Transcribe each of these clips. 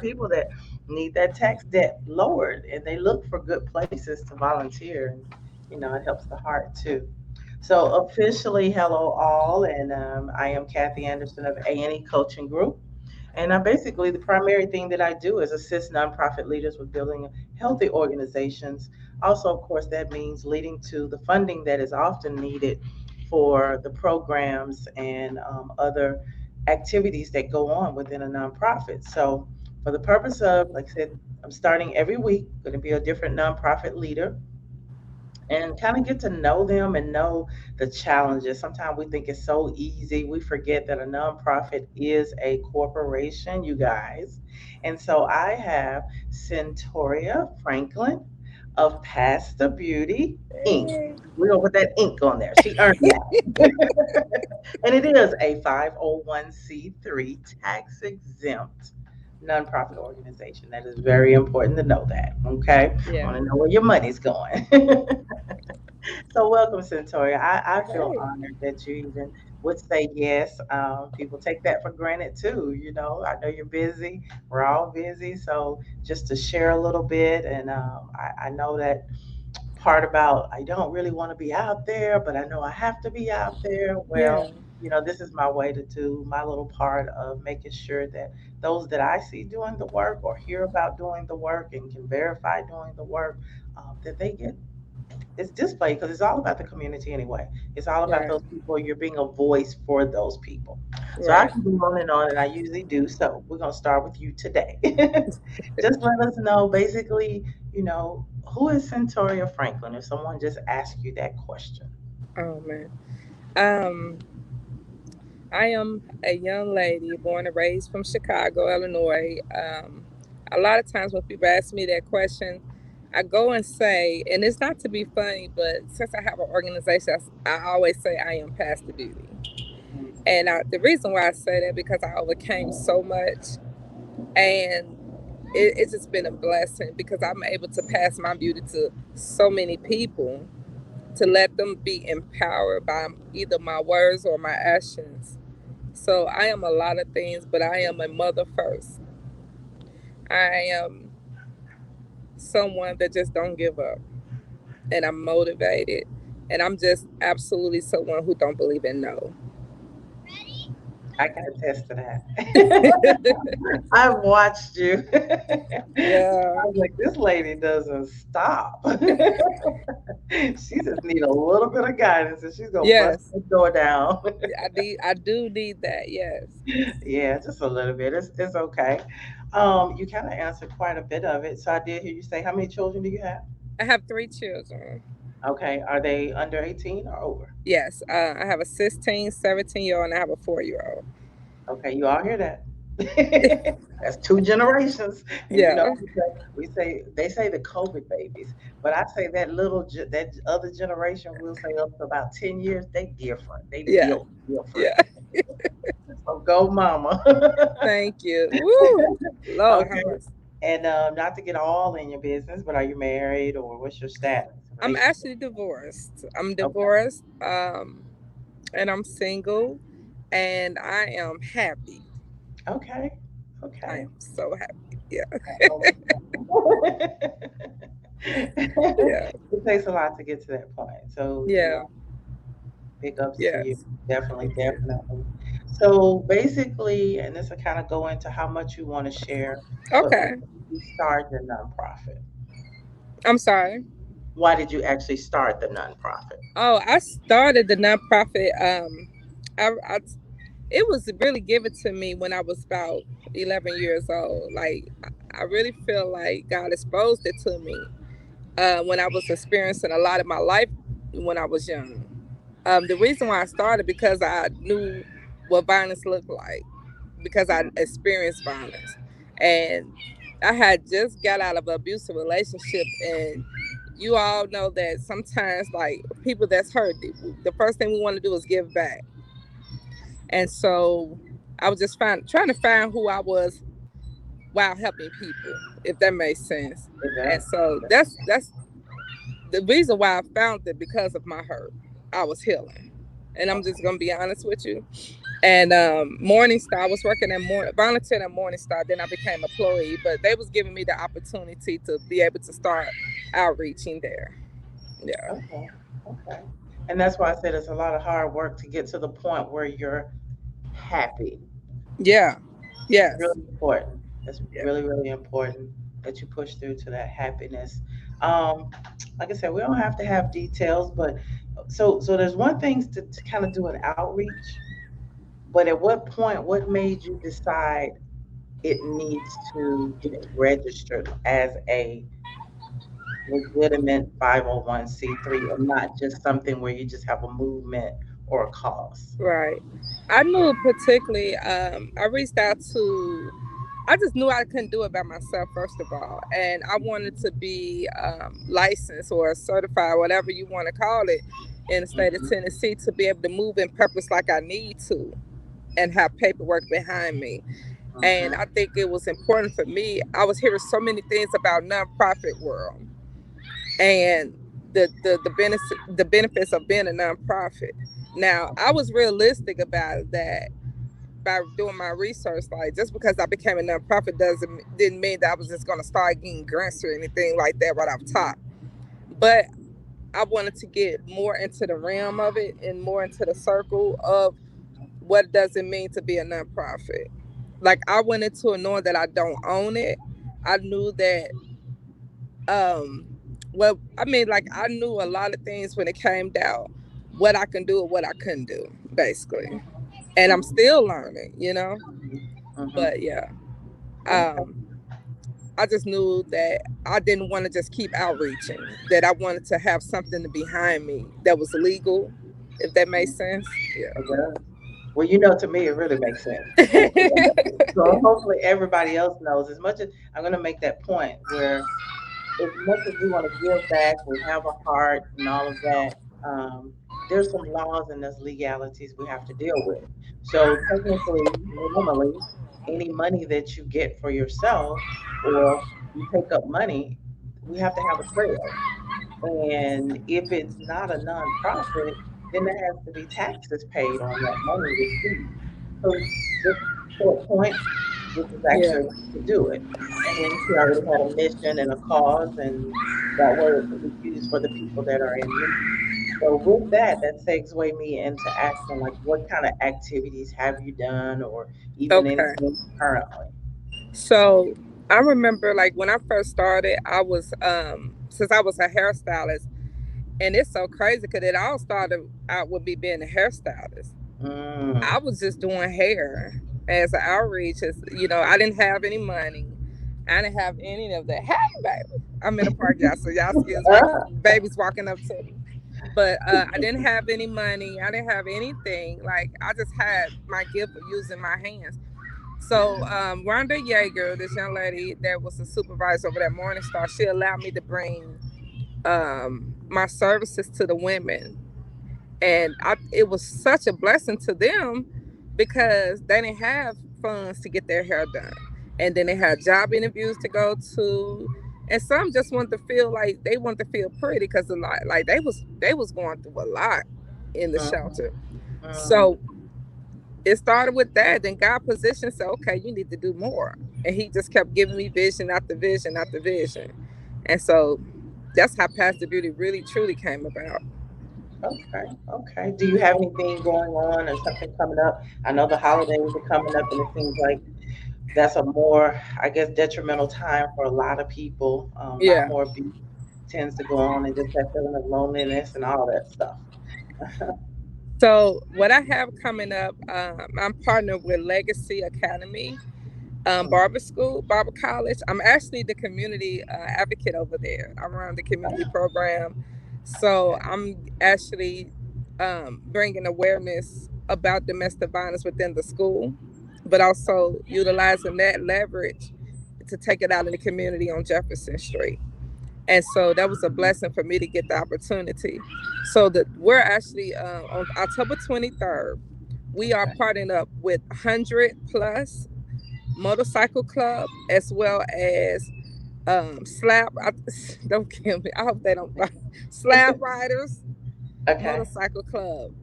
people that need that tax debt lowered, and they look for good places to volunteer. And it helps the heart too. So officially, hello all, and I am Kathy Anderson of A&E Coaching Group. And basically, the primary thing that I do is assist nonprofit leaders with building healthy organizations. Also, of course, that means leading to the funding that is often needed for the programs and other activities that go on within a nonprofit. So, for the purpose of, like I said, I'm starting every week, going to be a different nonprofit leader and kind of get to know them and know the challenges. Sometimes we think it's so easy. We forget that a nonprofit is a corporation, you guys. And so I have Cintoria Franklin of Pasta Beauty Inc. Hey. We're going to put that ink on there. She earned that. And it is a 501c3 tax exempt nonprofit organization. That is very important to know that. Okay. I Yeah. want to know where your money's going. So welcome, Centoria. I feel Hey. honored that you even would say yes. People take that for granted too. I know you're busy. We're all busy. So just to share a little bit, and I know that part about I don't really want to be out there, but I know I have to be out there. Yeah. Well, this is my way to do my little part of making sure that those that I see doing the work or hear about doing the work and can verify doing the work, that they get it's displayed because it's all about the community anyway. It's all about Right. those people. You're being a voice for those people. So I Right. can go on, and I usually do. So we're gonna start with you today. Just let us know, basically, who is Centoria Franklin? If someone just asked you that question. Oh man. Um, I am a young lady born and raised from Chicago, Illinois. A lot of times when people ask me that question, I go and say, and it's not to be funny, but since I have an organization, I always say I am past the beauty. And the reason why I say that because I overcame so much, and it's just been a blessing because I'm able to pass my beauty to so many people to let them be empowered by either my words or my actions. So I am a lot of things, but I am a mother first. I am someone that just don't give up, and I'm motivated, and I'm just absolutely someone who don't believe in no. I can attest to that. I've watched you. Yeah. I was like, this lady doesn't stop. She just need a little bit of guidance, and she's gonna bust Yes. the door down. I do need that. Yes. Yeah, just a little bit. It's okay. You kind of answered quite a bit of it. So I did hear you say, how many children do you have? I have three children. Okay, are they under 18 or over? Yes. I have a 16, 17-year-old, and I have a 4-year-old. Okay, you all hear that? That's two generations. And Yeah. we say they say the COVID babies, but I say that that other generation will say up to about 10 years, they different. They Yeah. built different. Yeah. So go mama. Thank you. Woo. Lord Okay. have mercy. And not to get all in your business, but are you married or what's your status? I'm Relationship? actually divorced. I'm Okay. divorced, and I'm single, and I am happy. Okay. I Okay. am so happy. Yeah. Yeah. It takes a lot to get to that point. So, Yeah. big ups to you. Yes. Definitely, Thank you. definitely. So basically, and this will kind of go into how much you want to share, but why Okay. did you start your nonprofit? I'm sorry. Why did you actually start the nonprofit? Oh, I started the nonprofit. I it was really given to me when I was about 11 years old. Like I really feel like God exposed it to me when I was experiencing a lot of my life when I was young. The reason why I started because I knew what violence looked like because I experienced violence, and I had just got out of an abusive relationship, and you all know that sometimes like people that's hurt, the first thing we want to do is give back, and so I was just trying to find who I was while helping people, if that makes sense. It And does. so that's the reason why I found it because of my hurt. I was healing. and I'm just Okay. gonna be honest with you. And Morningstar, I was working at volunteering at Morningstar. Then I became employee, but they was giving me the opportunity to be able to start outreaching there. Yeah, Okay. Okay. And that's why I said it's a lot of hard work to get to the point where you're happy. yeah, It's yes, really important. It's yeah, really, really important that you push through to that happiness. Um, like I said, we don't have to have details, but so there's one thing to kind of do an outreach, but at what point, what made you decide it needs to get registered as a legitimate 501c3 and not just something where you just have a movement or a cause? right. I knew particularly. I reached out to. I just knew I couldn't do it by myself, first of all, and I wanted to be licensed or certified, whatever you want to call it, in the state of Hmm. Tennessee to be able to move in purpose like I need to, and have paperwork behind me. And I Hmm. think it was important for me. I was hearing so many things about nonprofit world and the benefits of being a nonprofit. Now, I was realistic about that by doing my research. Like, just because I became a nonprofit didn't mean that I was just going to start getting grants or anything like that right off top. But I wanted to get more into the realm of it and more into the circle of what does it mean to be a nonprofit. Like, I went into it knowing that I don't own it. I knew that um well, I mean, like, I knew a lot of things when it came down what I can do and what I couldn't do, basically. And I'm Hmm. still learning, you know. Hmm. But yeah, Okay. um I just knew that I didn't want to just keep outreaching, that I wanted to have something behind me that was legal, if that makes sense. Yeah. It does. Well, to me, it really makes sense. So Yeah. hopefully everybody else knows. As much as I'm going to make that point where, as much as we want to give back, we have a heart and all of that, there's some laws and there's legalities we have to deal with. So technically, normally, any money that you get for yourself or you take up money, we have to have a trail. And if it's not a nonprofit, then there has to be taxes paid on that money received. So this short point, this is Yeah. actually to do it. And she already had a mission and a cause, and that way it can be used for the people that are in need. So with that, that segues me into asking, like, what kind of activities have you done, or even Okay. anything currently? So I remember, like, when I first started, I was since I was a hairstylist, and it's so crazy because it all started out with me being a hairstylist. I Mm. was just doing hair as an outreach. As you know, I didn't have any money. I didn't have any of that. Hey, baby, I'm in the park, y'all. So y'all excuse my babies walking up to me. But I didn't have any money. I didn't have anything. Like, I just had my gift of using my hands. So Rhonda Yeager, this young lady that was a supervisor over at Morningstar, she allowed me to bring my services to the women, and it was such a blessing to them because they didn't have funds to get their hair done, and then they had job interviews to go to, and some just wanted to feel like they wanted to feel pretty because a lot, like, they was going through a lot in the Mhm. shelter. Mhm. So it started with that. Then God positioned, said, okay, you need to do more. And he just kept giving me vision after vision after vision. And so that's how Pastor Beauty really truly came about. Okay, okay. Do you have anything going on or something coming up? I know the holidays are coming up, and it seems like that's a more, I guess, detrimental time for a lot of people. A lot Yeah. more abuse tends to go on, and just that feeling of loneliness and all that stuff. So what I have coming up, I'm partnered with Legacy Academy, Mhm. Barber School, Barber College. I'm actually the community advocate over there. I run the community Oh, program. So okay. I'm actually bringing awareness about domestic violence within the school, but also utilizing that leverage to take it out in the community on Jefferson Street. And so that was a blessing for me to get the opportunity. So that we're actually on October 23rd, we are Okay. partnering up with 100 plus motorcycle club as well as slab. Don't kill me. I hope they don't. Slab riders Okay. motorcycle club.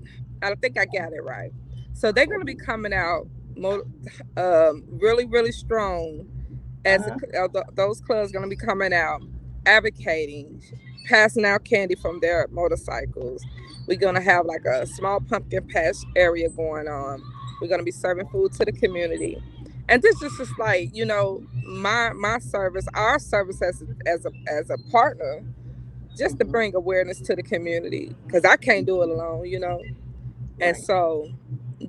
I think I got it right. So they're going to be coming out really, really strong as Uh-huh. those clubs going to be coming out, advocating, passing out candy from their motorcycles. We're going to have like a small pumpkin patch area going on. We're going to be serving food to the community. And this is just like, my service, our service as a partner, just to Hmm. bring awareness to the community, because I can't do it alone. And Right. so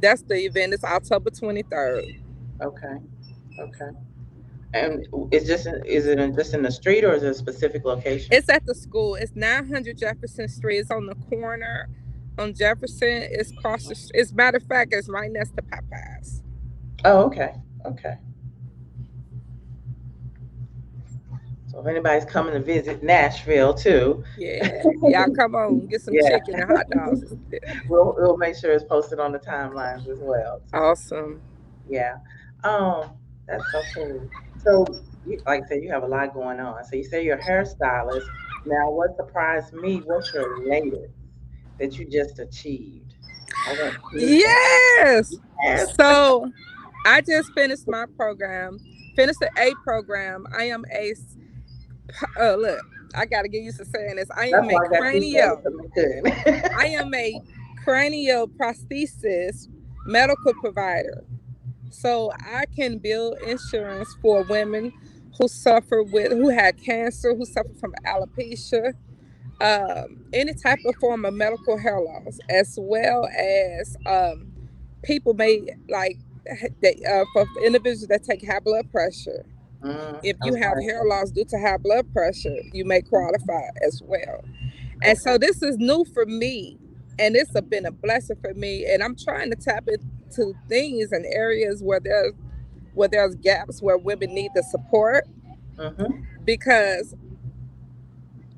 that's the event. It's October 23rd. Okay. Okay. And is it just in the street or is it a specific location? It's at the school. It's 900 Jefferson Street. It's on the corner on Jefferson. It's across the. It's matter of fact, it's right next to Popeyes. Oh, okay. Okay. So if anybody's coming to visit Nashville too, Yeah, y'all come on, get some yeah, chicken and hot dogs. we'll make sure it's posted on the timelines as well too. Awesome. Yeah. Um, that's so cool. So, like I said, you have a lot going on. So you say you're a hairstylist. Now, what surprised me? What's your latest that you just achieved? I want to hear that. Yes. Yes. So I just finished my program. Finished the A program. I am a. Look, I gotta get used to saying this. I That's am a why I got you saying cranial. something good. I am a cranial prosthesis medical provider. So I can build insurance for women who had cancer, who suffer from alopecia, any type of form of medical hair loss, as well as people may like for individuals that take high blood pressure. If I you was have going to hair say. loss due to high blood pressure, you may qualify as well. And Okay. so this is new for me, and it's been a blessing for me. And I'm trying to tap into things and areas where there's gaps where women need the support, Mm-hmm. because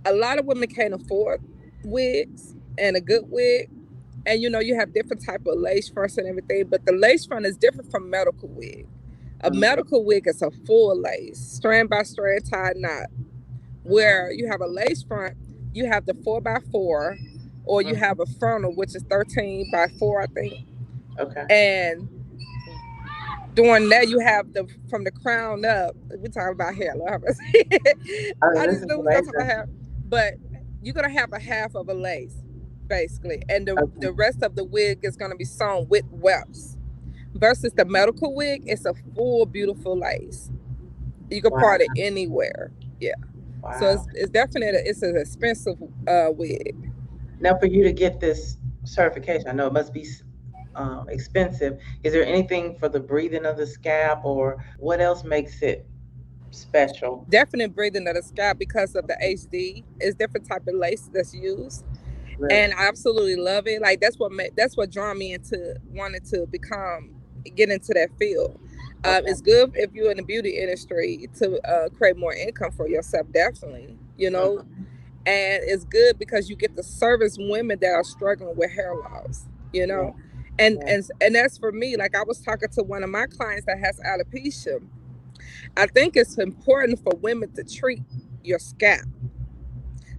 a lot of women can't afford wigs and a good wig. And you have different type of lace fronts and everything, but the lace front is different from medical wig. A Mm-hmm. medical wig is a full lace, strand by strand, tie knot. Where you have a lace front, you have the 4x4, or you Mm-hmm. have a frontal, which is 13x4, I think. Okay. And during that, you have the from the crown up. We're talking about hair, Lord. I mean, I this just is knew we were gonna talk about amazing. hair, but you're gonna have a half of a lace, basically, and the Okay. rest of the wig is gonna be sewn with wefts. Versus the medical wig, it's a full beautiful lace. You can Wow. part it anywhere. Yeah. So it's, Wow. it's definitely it's an expensive wig. Now, for you to get this certification, I know it must be expensive. Is there anything for the breathing of the scalp, or what else makes it special? Definite breathing of the scalp because of the HD. It's different type of lace that's used, Really? and I absolutely love it. Like that's what drawn me into wanting to get into that field. Okay. It's good if you're in the beauty industry to create more income for yourself, definitely. Hmm. And it's good because you get to service women that are struggling with hair loss. You Yeah. know, and Yeah. and and that's for me. Like I was talking to one of my clients that has alopecia. I think it's important for women to treat your scalp.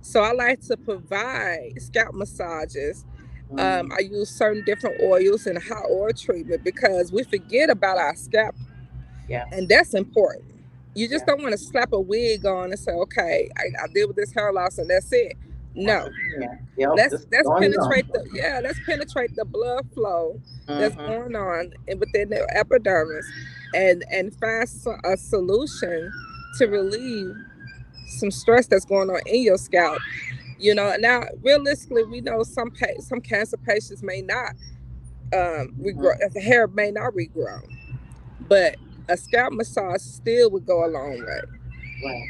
So I like to provide scalp massages. Mm. I use certain different oils and hot oil treatment because we forget about our scalp, Yeah. and that's important. You just Yeah. don't want to slap a wig on and say, "Okay, I deal with this hair loss and that's it." Once No, again. Yep. let's Just let's going on. penetrate the blood flow that's Hmm. going on within the epidermis, and find a solution to relieve some stress that's going on in your scalp. Now realistically, we know some cancer patients may not regrow. Hmm. The hair may not regrow, but a scalp massage still would go a long way. Right.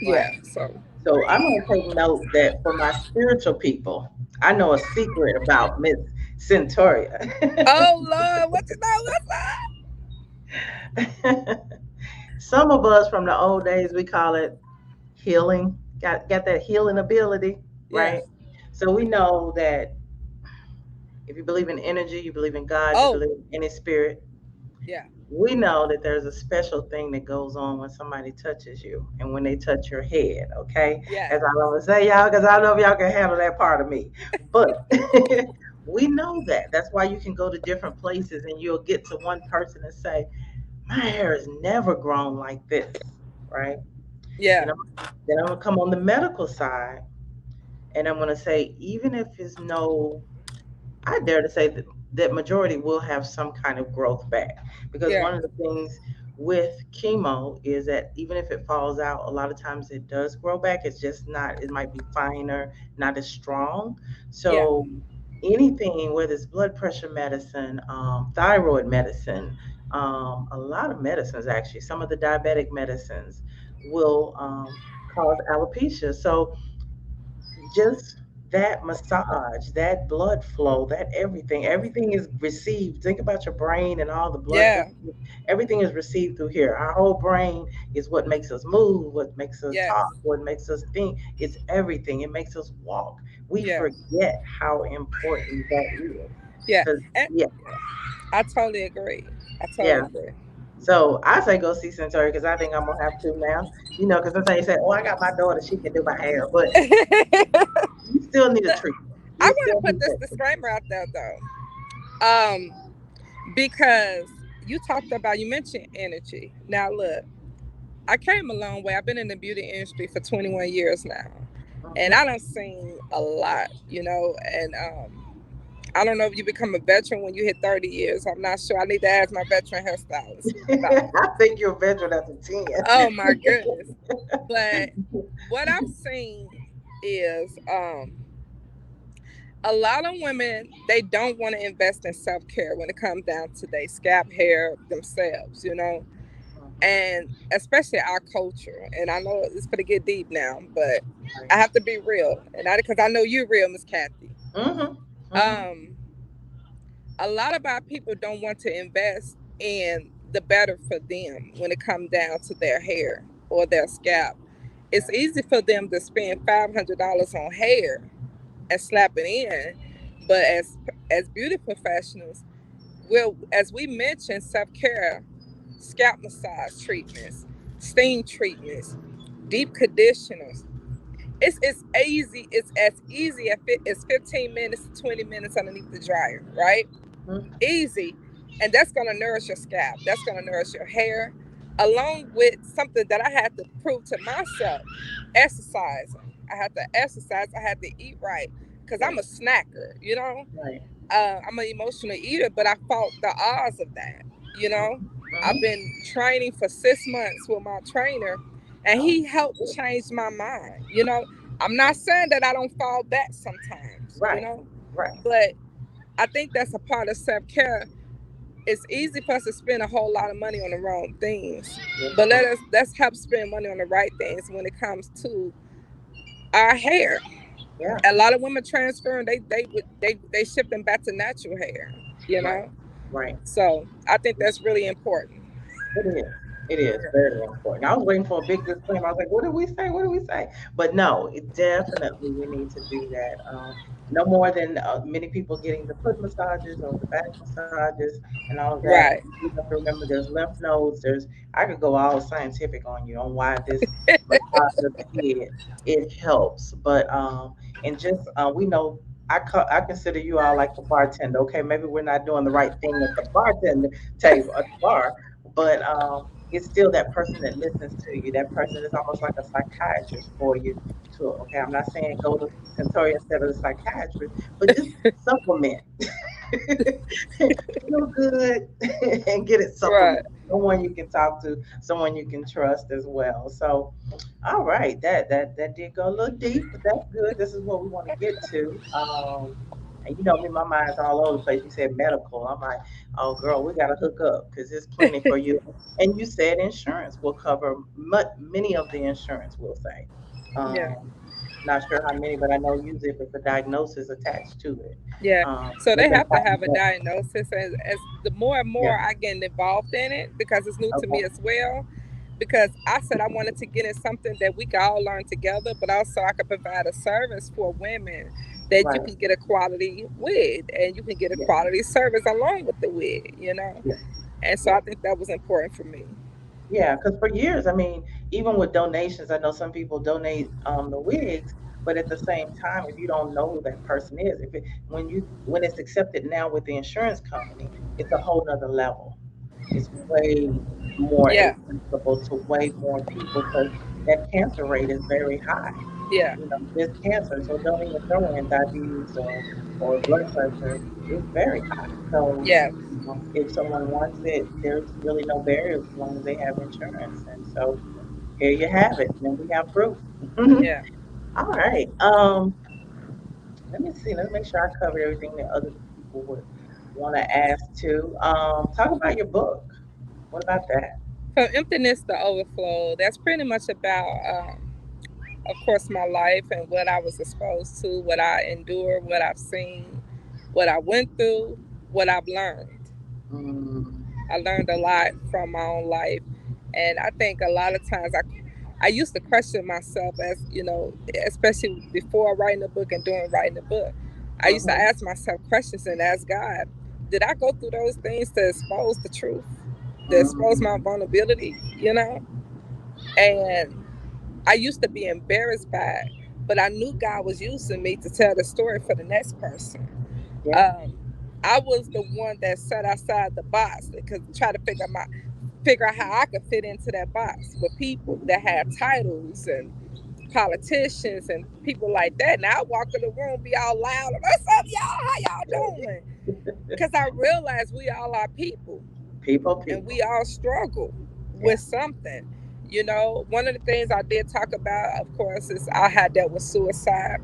Yeah. Right. So. So I'm going to take note that for my spiritual people, I know a secret about Miss Centoria. Oh Lord, what you know? What's up? Some of us from the old days, we call it healing. Got that healing ability, Yeah. right? So we know that if you believe in energy, you believe in God, you Oh believe in any spirit, yeah. we know that there's a special thing that goes on when somebody touches you and when they touch your head, okay? Yeah. As I always say, y'all, because I don't know if y'all can handle that part of me. But we know that. That's why you can go to different places and you'll get to one person and say, my hair has never grown like this, right? Yeah. Then then I'm gonna come on the medical side and I'm gonna say, even if it's no, I dare to say that majority will have some kind of growth back, because Yeah. one of the things with chemo is that even if it falls out, a lot of times it does grow back. It's just not, it might be finer, not as strong. Yeah. So anything, whether it's blood pressure medicine, thyroid medicine, a lot of medicines actually, some of the diabetic medicines will cause alopecia. So just that massage, that blood flow, that everything is received. Think about your brain and all the blood. Yeah. Everything is received through here. Our whole brain is what makes us move, what makes us Yes. talk, what makes us think. It's everything. It makes us walk. We Yeah. forget how important that is. Yeah. Cause And yeah, I totally agree. I totally yeah. agree. So I say go see Cintoria because I think I'm gonna have to now. Because sometimes you say, "Oh, I got my daughter; she can do my hair," but I you still need a treatment. You want to still put need this that treatment. disclaimer out there though, because you talked about, you mentioned energy. Now look, I came a long way. I've been in the beauty industry for 21 years now, and Mhm. I done seen a lot, and I don't know if you become a veteran when you hit 30 years. I'm not sure. I need to ask my veteran hairstylist about that. I think you're a veteran after 10. Oh my goodness. But what I've seen is a lot of women, they don't want to invest in self-care when it comes down to their scalp hair themselves. Mhm. And especially our culture. And I know it's going to get deep now, but Right. I have to be real. And I, because I know you're real, Miss Kathy. Mhm. Mhm. Um, a lot of our people don't want to invest in the better for them when it comes down to their hair or their scalp. It's easy for them to spend $500 on hair and slap it in, but as beauty professionals, well, as we mentioned, self care, scalp massage treatments, steam treatments, deep conditioners. It's easy. It's as easy as 15 minutes to 20 minutes underneath the dryer, right? Mhm. Easy, and that's gonna nourish your scalp. That's gonna nourish your hair, along with something that I had to prove to myself: exercising. I had to exercise. I had to eat right because Yeah. I'm a snacker. Right. I'm an emotional eater, but I fought the odds of that. You know, Mhm. I've Mhm. been training for 6 months with my trainer, and Oh, he helped good. change my mind. I'm not saying that I don't fall back sometimes. Right. Right. But I think that's a part of self care. It's easy for us to spend a whole lot of money on the wrong things, Yes, but it is. let's help spend money on the right things when it comes to our hair. Yeah. A lot of women transferring, they ship them back to natural hair. You Right. know, Right. so I think that's really important. It is. It is very important. I was waiting for a big disclaimer. I was like, what did we say? What did we say? But no, it definitely we need to do that. No more than many people getting the foot massages or the back massages and all of that. Right. You have to remember there's lymph nodes. I could go all scientific on you on why this massage of the head it helps. But and just we know I consider you all like the bartender. Okay, maybe we're not doing the right thing at the bartender table at the bar, but it's still that person that listens to you. That person is almost like a psychiatrist for you. To okay, I'm not saying go to Cintoria instead of the psychiatrist, but just supplement. Feel good and get it Right. supplemented. Someone you can talk to, someone you can trust as well. So, all right, that did go a little deep, but that's good. This is what we want to get to. And you know me, my mind's all over the place. You said medical. I'm like, oh girl, we got to hook up because there's plenty for you. And you said insurance will cover many of the insurance. We'll say. Yeah. Um, Not sure how many, but I know usually if it's a diagnosis attached to it, Yeah. So they they can have to tighten have a that. diagnosis, as the more and Yeah. more I get involved in it, because it's new to me Okay. as well. Because I said I wanted to get in something that we could all learn together, but also I could provide a service for women that you Right. can get a quality with, and you can get a Yeah. quality service along with the wig. Yeah. And so Yeah. I think that was important for me. Yeah. Because for years, I mean, even with donations, I know some people donate the wigs, But at the same time, if you don't know who that person is, when it's accepted now with the insurance company, it's a whole nother level. It's way more Yeah. accessible to way more people because that cancer rate is very high. Yeah. This cancer, so don't even throw in diabetes or blood pressure. It's very high. So, Yeah. if someone wants it, there's really no barriers as long as they have insurance. And so here you have it. And we have proof. Yeah. All right. Let me see. Let me make sure I covered everything that other people would want to ask too. Talk about your book. What about that? From emptiness to overflow. That's pretty much about, of course, my life and what I was exposed to, what I endured, what I've seen, what I went through, what I've learned. Mm, I learned a lot from my own life, and I think a lot of times I used to question myself as especially before writing the book and during writing the book. I used to mhm, ask myself questions and ask God, did I go through those things to expose the truth, to expose my mm, vulnerability, And I used to be embarrassed by it, but I knew God was using me to tell the story for the next person. yeah. Um, I was the one that sat outside the box because try to figure out how I could fit into that box with people that had titles and politicians and people like that. And I walk in the room, be all loud, what's up, y'all? How y'all doing? Because I realized we all are people People, and people. we all struggle Yeah. with something. One of the things I did talk about, of course, is I had dealt with suicide.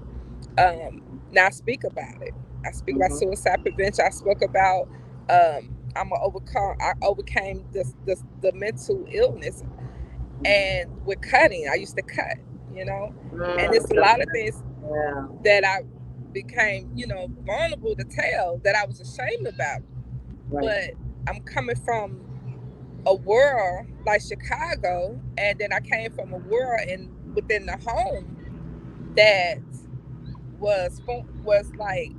Now I speak about it. I speak about Hmm. suicide prevention. I spoke about I overcame the mental illness, and with cutting, I used to cut, and it's a So, lot of things yeah. that I became, vulnerable to tell that I was ashamed about. Right. But I'm coming from a world like Chicago, and then I came from a world within the home that was like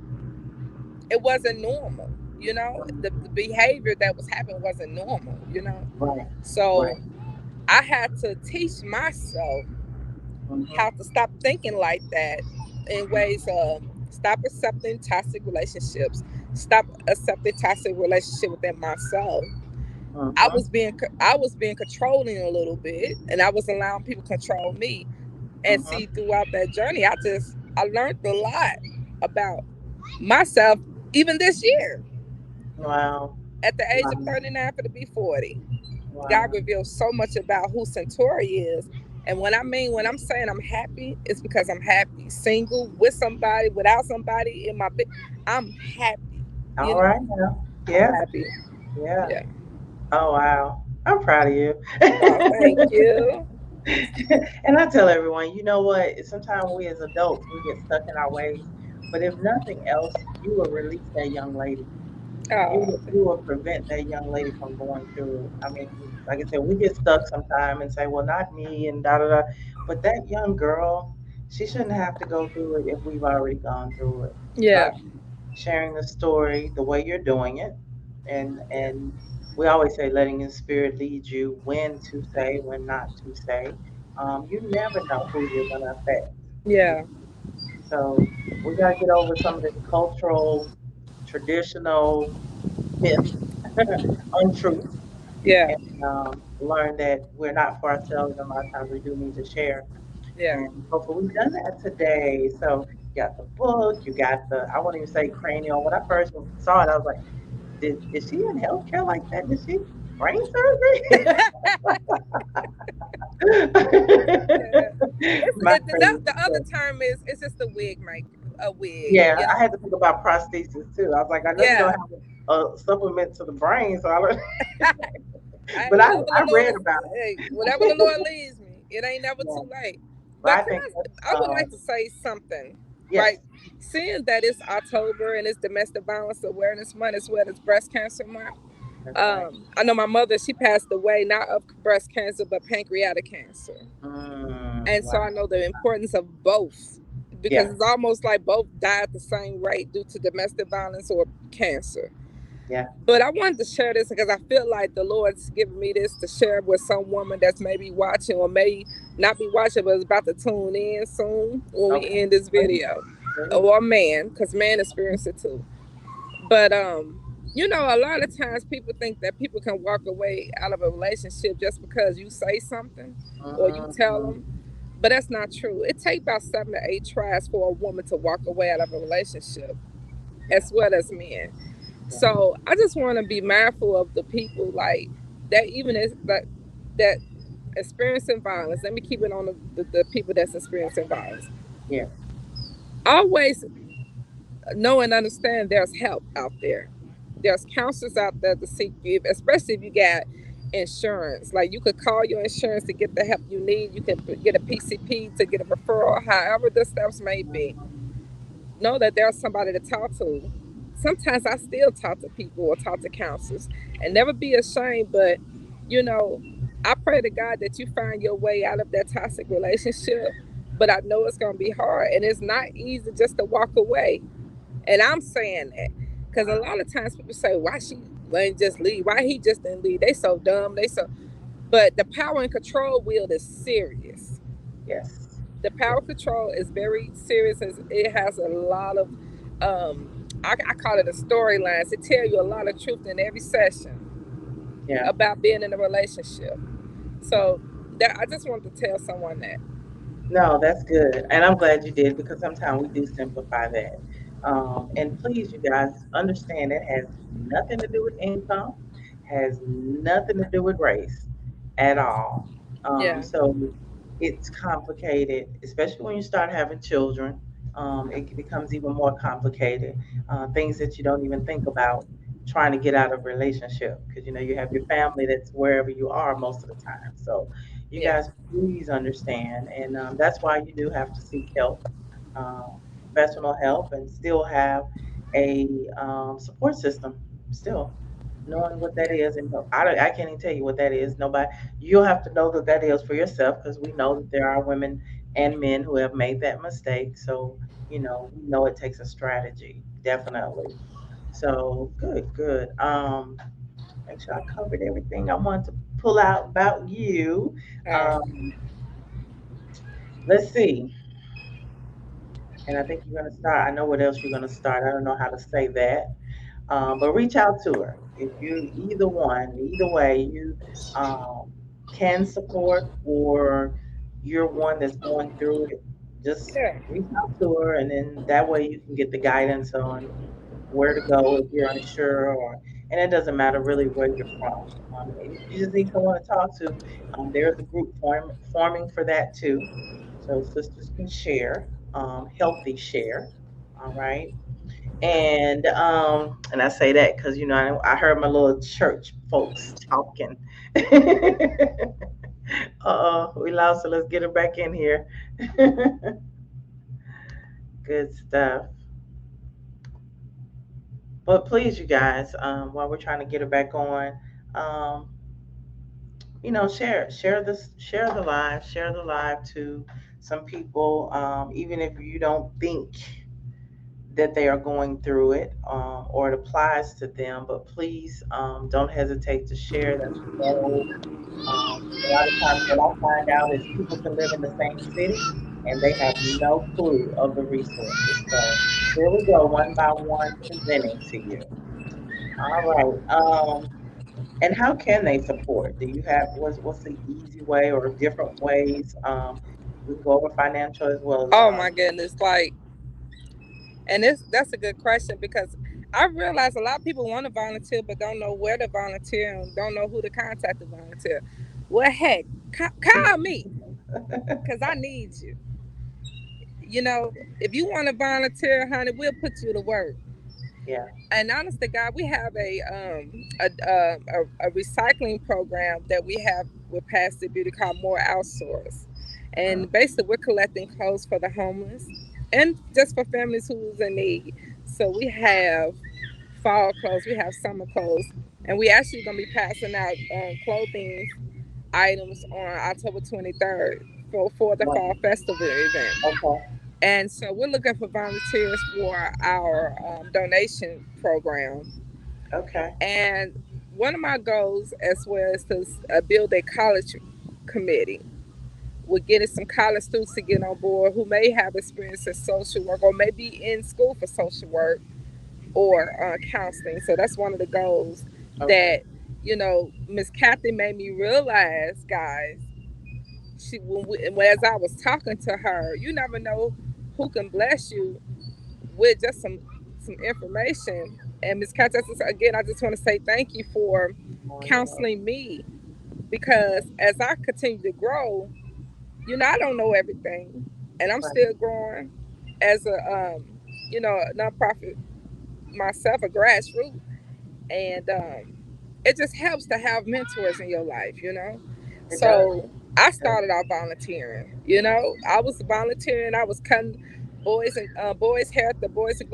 it wasn't normal. The Mhm. behavior that was happening wasn't normal. Right. So Right. I had to teach myself Hmm. how to stop thinking like that in ways of stop accepting toxic relationships, stop accepting toxic relationship within myself. Hmm. I was being controlling a little bit, and I was allowing people to control me. And see, Hmm. throughout that journey, I learned a lot about myself. Even this year, Wow. at the age of Wow. 39 for to be 40, God Wow. reveals so much about who Cintoria is. And when I'm saying I'm happy, it's because I'm happy. Single, with somebody, without somebody I'm happy. You All know, right now. I'm Yeah. happy. Yeah. Yeah. Oh wow. I'm proud of you. Oh, thank you. And I tell everyone, you know what? Sometimes we as adults we get stuck in our ways, but if nothing else, you will release that young lady. Oh, You will prevent that young lady from going through it. I mean, like I said, we get stuck sometime and say, "Well, not me," and da da da. But that young girl, she shouldn't have to go through it if we've already gone through it. So I yeah, sharing the story the way you're doing it, yeah, and we always say letting your spirit lead you when to say, when not to say. You never know who you're gonna affect. You- yeah, So we gotta get over some of this cultural, traditional myth, untruths, yeah, and learn that we're not for ourselves. And a lot of times we do need to share. yeah. And hopefully we've done that today. So you got the book, you got I won't even say cranial. When I first saw it, I was like, is she in healthcare like that? Did she brain surgery? Yeah. My crazy The other self. term is it's just a wig maker, a wig. Yeah, I had to think about prosthesis too. I was like, I know you don't Yeah. have a supplement to the brain, so I don't, Hey, but whatever the I Lord read is, about hey, whatever the Lord leads me, it ain't never it. Yeah, too late. but But I think that's I would like to say something, right? yes, Seeing that it's October and it's Domestic Violence Awareness Month as well as Breast Cancer Month. that's right. I know my mother, she passed away not of breast cancer but pancreatic cancer. And so Wow. I know the importance of both because Yeah. it's almost like both die at the same rate due to domestic violence or cancer. Yeah. But I wanted to share this because I feel like the Lord's giving me this to share with some woman that's maybe watching or may not be watching, but is about to tune in soon when we Okay. end this Go ahead. video. Go ahead. Or a man, because man experience it too. But you know, a lot of times people think that people can walk away out of a relationship just because you say something or you tell Mhm. them. But that's not true. It takes about 7 to 8 tries for a woman to walk away out of a relationship, Yeah. as well as men. Yeah. So I just want to be mindful of the people like that, even as that experiencing violence. Let me keep it on the people that's experiencing violence. Yeah. Always know and understand there's help out there. There's counselors out there to seek you, especially if you got insurance. Like you could call your insurance to get the help you need. You can get a PCP to get a referral, however the steps may be. Know that there's somebody to talk to. Sometimes I still talk to people or talk to counselors and never be ashamed. But, you know, I pray to God that you find your way out of that toxic relationship. But I know it's going to be hard and it's not easy just to walk away. And I'm saying that because a lot of times people say, why she ain't just leave? Why he just didn't leave? They so dumb. They so. But the power and control wheel is serious. Yes. The Yeah. power control is very serious. It has a lot of, I call it a storylines. It tell you a lot of truth in every session Yeah. about being in a relationship. So that I just wanted to tell someone that. No, that's good. And I'm glad you did because sometimes we do simplify that. And please, you guys, understand it has nothing to do with income, has nothing to do with race at all. Yeah, So it's complicated, especially when you start having children. It becomes even more complicated. Things that you don't even think about trying to get out of a relationship because you know you have your family that's wherever you are most of the time. So you yeah, guys please understand, and that's why you do have to seek help, professional help, and still have a support system. Still knowing what that is, and I can't even tell you what that is. Nobody, you'll have to know that that is for yourself because we know that there are women and men who have made that mistake. So you know, we know it takes a strategy, definitely. So good, good. Make sure I covered everything I wanted to pull out about you. all right, Um, let's see. And I think you're going to start. I know what else you're going to start. I don't know how to say that. But reach out to her. If you, either one, either way, you um, can support or you're one that's going through it, just yeah. reach out to her. And then that way you can get the guidance on where to go if you're unsure, or and it doesn't matter really where you're from. If you just need someone to talk to, there's a group forming for that too, so sisters can share, healthy share. All right, and I say that because you know I heard my little church folks talking. We lost, so let's get her back in here. Good stuff. But please, you guys, while we're trying to get her back on, um, you know, share the live to some people, even if you don't think that they are going through it, or it applies to them. But please, don't hesitate to share. That's your goal. A lot of times, what I find out is people can live in the same city and they have no clue of the resources. So here we go, one by one, presenting to you. All right. And how can they support? Do you have what's the easy way or different ways? We can go over financial as well as Oh my goodness, like, and that's a good question because I realize a lot of people want to volunteer but don't know where to volunteer and don't know who to contact to volunteer. Well, heck, call me because I need you. You know, if you want to volunteer, honey, we'll put you to work. yeah. And honest to God, we have a recycling program that we have with Pastor Beauty called More Outsource, Mm, and basically we're collecting clothes for the homeless and just for families who's in need. So we have fall clothes, we have summer clothes, and we actually gonna be passing out clothing items on October 23rd for the fall wow. festival event. Okay. And so we're looking for volunteers for our donation program. Okay. And one of my goals as well is to build a college committee. We're getting some college students to get on board who may have experience in social work or may be in school for social work or counseling. So that's one of the goals Okay. that, Miss Kathy made me realize, guys. As I was talking to her, you never know who can bless you with just some information. And Miss Kathy, again, I just want to say thank you for Oh, you're welcome. counseling me because as I continue to grow, I don't know everything, and I'm Right. still growing as a nonprofit myself, a grassroots, and it just helps to have mentors in your life. It does. So I It does. started out volunteering. I was volunteering. I was cutting boys hair at the Boys and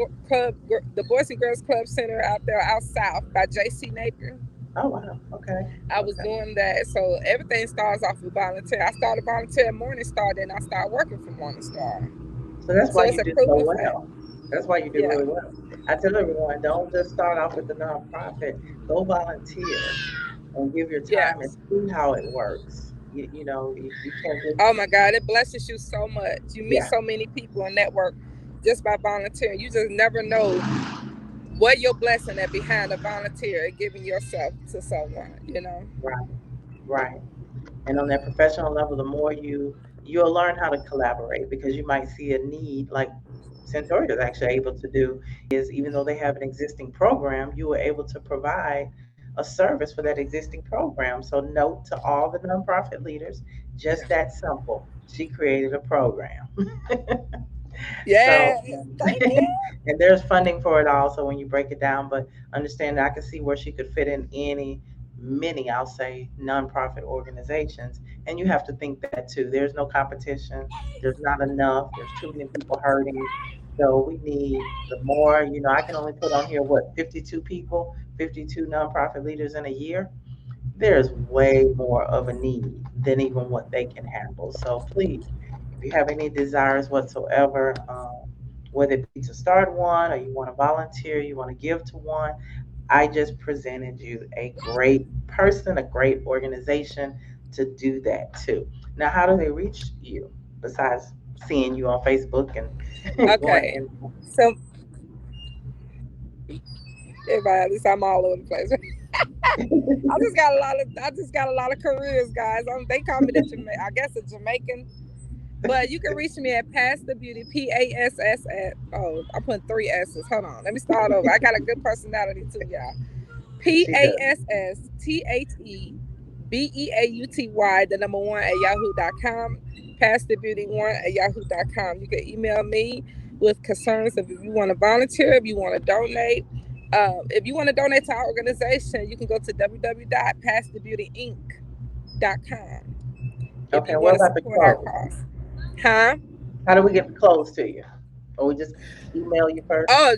Girls Club Center out there out south by J.C. Napier. Oh, wow. Okay. I was Okay. doing that. So everything starts off with volunteer. I started volunteering at Morningstar, then I started working for Morningstar. So that's So why it's you a do so proven fact. well. That's why you do Yeah. really well. I tell everyone, don't just start off with the nonprofit. Go volunteer and give your time and Yes. see how it works. You can't just, Oh my God, it blesses you so much. You meet yeah, so many people and network just by volunteering. You just never know what your blessing at behind a volunteer and giving yourself to someone. right, right. And on that professional level, the more you'll learn how to collaborate because you might see a need like Centauria is actually able to do is even though they have an existing program, you were able to provide a service for that existing program. So note to all the nonprofit leaders, just Yeah. that simple. She created a program. So, Yes. Thank you. and there's funding for it also when you break it down, but understand that I can see where she could fit in many, I'll say, nonprofit organizations. And you have to think that too. There's no competition. There's not enough. There's too many people hurting. So we need the more, I can only put on here, what, 52 people, 52 nonprofit leaders in a year. There's way more of a need than even what they can handle. So please, if you have any desires whatsoever, whether it be to start one or you want to volunteer, you want to give to one, I just presented you a great person, a great organization to do that too. Now, how do they reach you besides seeing you on Facebook and going Okay. in? So everybody, at least I'm all over the place. I just got a lot of careers, guys. They call me I guess a Jamaican. But you can reach me at Pass the Beauty, PASS at, oh, I put three S's. Hold on. Let me start over. I got a good personality too, y'all. She does. PASSTHEBEAUTY, the number one at yahoo.com. Pass the Beauty one at yahoo.com. You can email me with concerns if you want to volunteer, if you want to donate. If you want to donate to our organization, you can go to www.passthebeautyinc.com if Okay, you what want to about the support our clothes? cause. Huh? How do we get the clothes to you? Or we just email you first? Oh,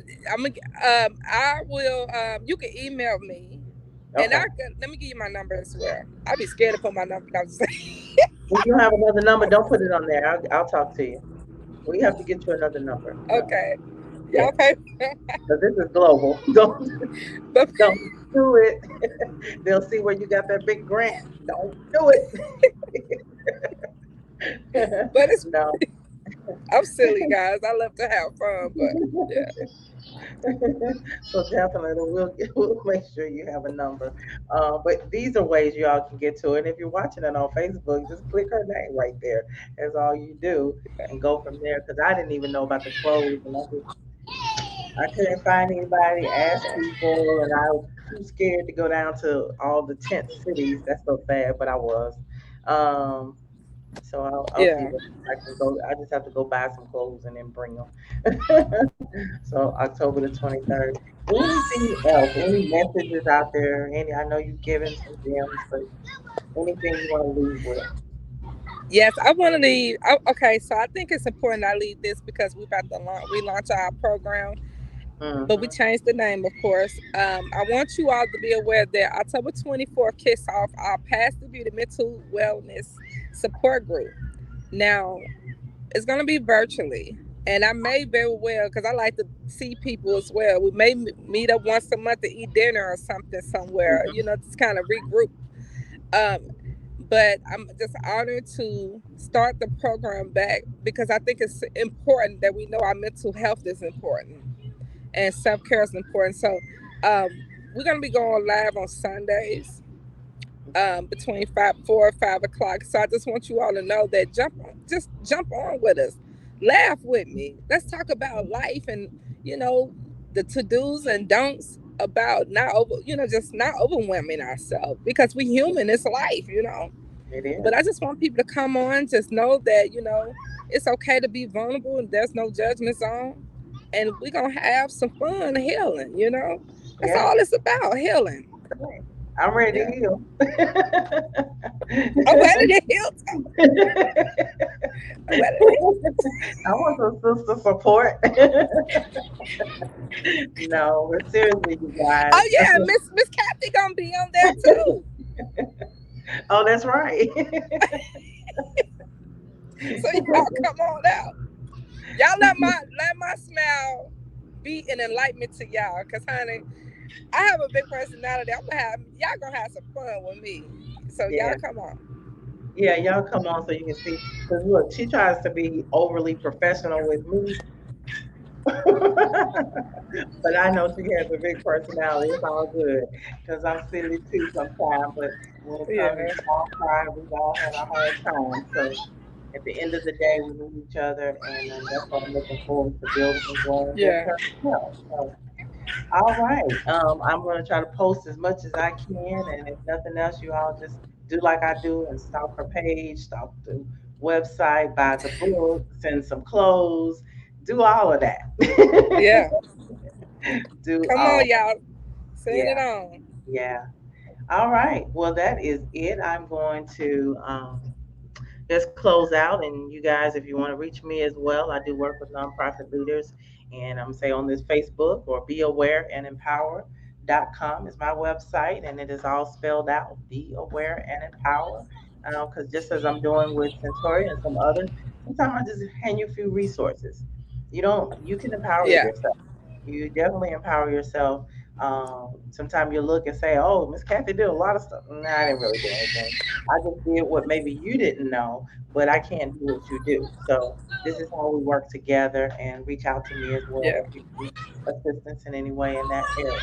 I will. You can email me, and Okay. let me give you my number as well. I'd be scared to put my number down. If you have another number, don't put it on there. I'll talk to you. We have to get you another number. No. Okay, Yeah. y'all pay. Because this is global. But Don't do it. They'll see where you got that big grant. Don't do it. but it's No. I'm silly, guys. I love to have fun, but yeah, So definitely we'll make sure you have a number. But these are ways you all can get to it. And if you're watching it on Facebook, just click her name right there. That's all you do and go from there. Because I didn't even know about the clothes and I couldn't find anybody, ask people, and I was too scared to go down to all the tent cities. That's so sad, but I was. Um, so I'll see yeah, what I can go. I just have to go buy some clothes and then bring them. So October the 23rd. Anything else? Any messages out there? I know you've given some gems, but anything you want to leave with? yes. I want to leave. Okay, so I think it's important I leave this because we about to relaunch our program, but we Hmm. changed the name, of course. I want you all to be aware that October 24th kicks off our Past the Beauty Mental Wellness Support Group. Now, it's going to be virtually. And I may very well, because I like to see people as well. We may meet up once a month to eat dinner or something somewhere, Mhm. just kind of regroup. Um, but I'm just honored to start the program back because I think it's important that we know our mental health is important and self care is important. So um, we're gonna be going live on Sundays between 4 or 5 o'clock. So I just want you all to know that just jump on with us, laugh with me. Let's talk about life and you know the to dos and don'ts about not over, just not overwhelming ourselves because we human. It's life. It But I is. just want people to come on, just know that it's okay to be vulnerable and there's no judgment zone, and we're gonna have some fun healing. That's Yeah. all it's about, healing. Right. I'm ready to Yeah, heal. I'm ready to heal. I'm ready to heal. I want some sister support. No, but seriously, you guys. Oh yeah, Miss Kathy gonna be on there too. Oh, that's right. So y'all come on out. Y'all let my smile be an enlightenment to y'all. Cause honey, I have a big personality. Y'all gonna have some fun with me. So y'all Yeah. come on. Yeah, y'all come on so you can see. Because look, she tries to be overly professional with me, but I know she has a big personality. It's all good because I'm silly too sometimes. But when it comes to Yeah. small fry, we've all had a hard time. So at the end of the day, we need each other, and that's what I'm looking forward to building and growing with Yeah. her. So, all right. I'm going to try to post as much as I can, and if nothing else, you all just do like I do and stalk her page, stalk the website, buy the book, send some clothes, do all of that. Yeah. Do Come on, all. y'all. Send it Yeah, on. yeah. All right. Well, that is it. I'm going to just close out. And you guys, if you want to reach me as well, I do work with nonprofit leaders. And I'm say on this Facebook or Be Aware and Empower.com is my website. And it is all spelled out Be Aware and Empower. Because just as I'm doing with Centoria and some others, sometimes I just hand you a few resources. You can empower Yeah. yourself. You definitely empower yourself. Sometimes you look and say, "Oh, Miss Kathy did a lot of stuff." No, I didn't really do anything. I just did what maybe you didn't know, but I can't do what you do. So this is how we work together, and reach out to me as well Yeah. if you need assistance in any way in that area.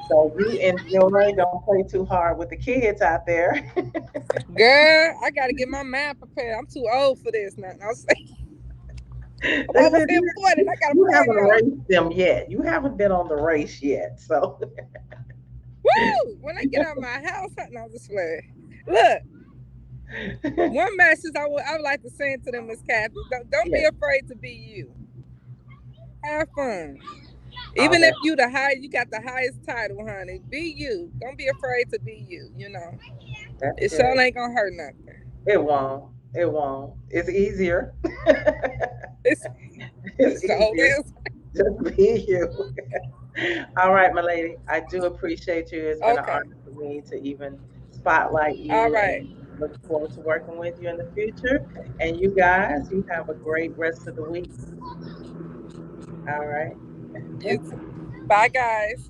So you enjoy. Don't play too hard with the kids out there. Girl, I gotta get my mind prepared. I'm too old for this now. I'm They almost said hit 40 and I got a you haven't 4-year-old. raced them yet. You haven't been on the race yet. So Woo! When I get out of my house, no, I'm just playing. Look, one message I would like to send to them is Kathy. Don't be yes, afraid to be you. Have fun. all Even if that. you got the highest title, honey. Be you. Don't be afraid to be you. That's It sure good. ain't gonna hurt nothing. It won't. It won't. It's easier. It's It's it's so easier. is. Just be you. All right, my lady. I do appreciate you. It's been an Okay. honor for me to even spotlight All you and right. look forward to working with you in the future. And you guys, you have a great rest of the week. All right. You too. Bye guys.